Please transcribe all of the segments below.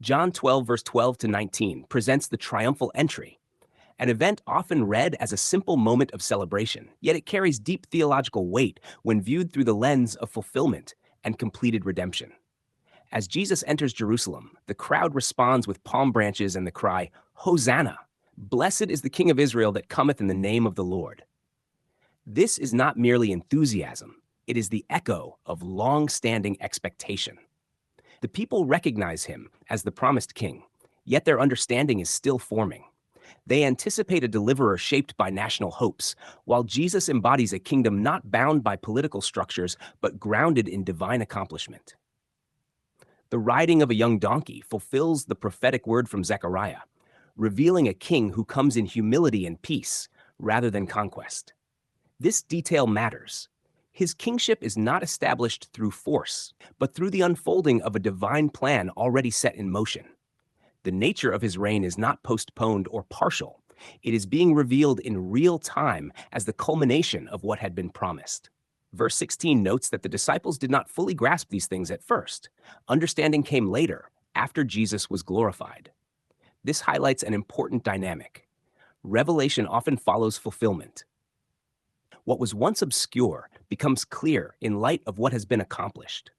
John 12, verse 12 to 19, presents the triumphal entry, an event often read as a simple moment of celebration, yet it carries deep theological weight when viewed through the lens of fulfillment and completed redemption. As Jesus enters Jerusalem, the crowd responds with palm branches and the cry, "Hosanna! Blessed is the King of Israel that cometh in the name of the Lord." This is not merely enthusiasm, it is the echo of long-standing expectation. The people recognize him as the promised king, yet their understanding is still forming. They anticipate a deliverer shaped by national hopes, while Jesus embodies a kingdom not bound by political structures but grounded in divine accomplishment. The riding of a young donkey fulfills the prophetic word from Zechariah, revealing a king who comes in humility and peace rather than conquest. This detail matters. His kingship is not established through force, but through the unfolding of a divine plan already set in motion. The nature of his reign is not postponed or partial. It is being revealed in real time as the culmination of what had been promised. Verse 16 notes that the disciples did not fully grasp these things at first. Understanding came later, after Jesus was glorified. This highlights an important dynamic. Revelation often follows fulfillment. What was once obscure becomes clear in light of what has been accomplished.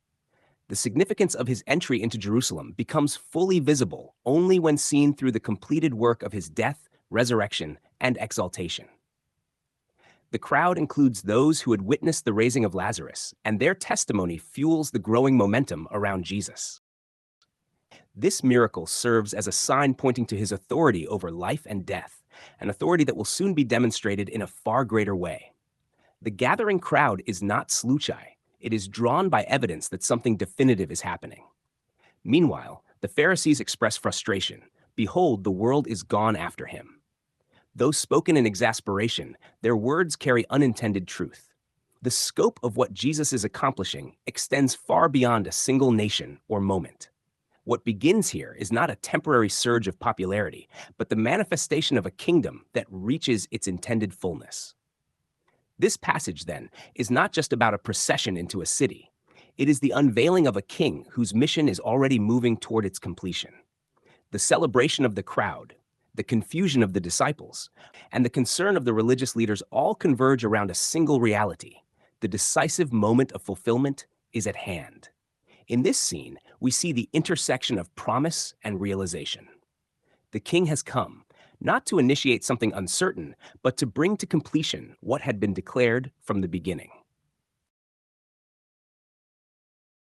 The significance of his entry into Jerusalem becomes fully visible only when seen through the completed work of his death, resurrection, and exaltation. The crowd includes those who had witnessed the raising of Lazarus, and their testimony fuels the growing momentum around Jesus. This miracle serves as a sign pointing to his authority over life and death, an authority that will soon be demonstrated in a far greater way. The gathering crowd is not sluchai. It is drawn by evidence that something definitive is happening. Meanwhile, the Pharisees express frustration. Behold, the world is gone after him. Though spoken in exasperation, their words carry unintended truth. The scope of what Jesus is accomplishing extends far beyond a single nation or moment. What begins here is not a temporary surge of popularity, but the manifestation of a kingdom that reaches its intended fullness. This passage, then, is not just about a procession into a city. It is the unveiling of a king whose mission is already moving toward its completion. The celebration of the crowd, the confusion of the disciples, and the concern of the religious leaders all converge around a single reality. The decisive moment of fulfillment is at hand. In this scene, we see the intersection of promise and realization. The king has come, not to initiate something uncertain, but to bring to completion what had been declared from the beginning.